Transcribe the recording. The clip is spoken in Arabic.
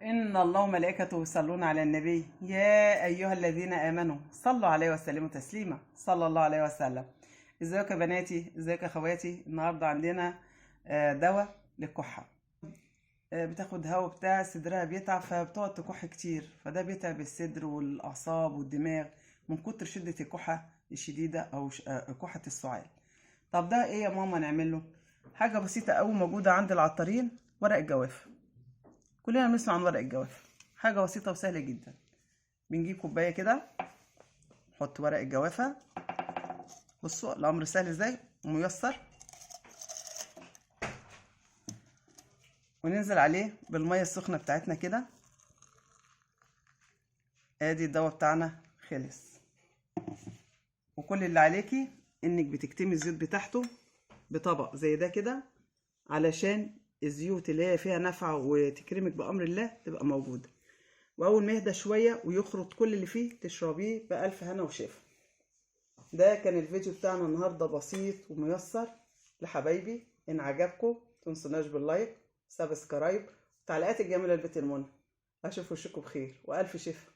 إن الله وملائكته يصلون على النبي يا أيها الذين آمنوا صلوا عليه وسلموا تسليما صلى الله عليه وسلم. ازيكم يا بناتي، ازيكم يا اخواتي. النهارده عندنا دواء للكحة. بتاخد هوا بتاع صدرها بيتعب فبتقعد تكح كتير، فده بيتعب الصدر والأعصاب والدماغ من كتر شدة الكحة الشديدة أو كحة السعال. طب ده ايه يا ماما نعمل له؟ حاجة بسيطة أوي موجودة عند العطارين، ورق الجوافة. كلنا بنسمع عن ورق الجوافة، حاجة بسيطة وسهلة جدا. بنجيب كوباية كده، نحط ورق الجوافة. بصوا الأمر سهل ازاي وميسر، وننزل عليه بالمية السخنة بتاعتنا كده. ادي الدواء بتاعنا خلص، وكل اللي عليكي انك بتكتمي الزيت بتاعته بطبق زي ده كده، علشان الزيوت اللي هي فيها نفع وتكرمك بأمر الله تبقى موجودة. واول ما يهدى شويه ويخرج كل اللي فيه تشربيه بألف هنا وشفا. ده كان الفيديو بتاعنا النهارده، بسيط وميسر لحبايبي. ان عجبكم متنسوناش باللايك، سبسكرايب، وتعليقات الجميله لبيت المنى. اشوف وشكم بخير والف شفا.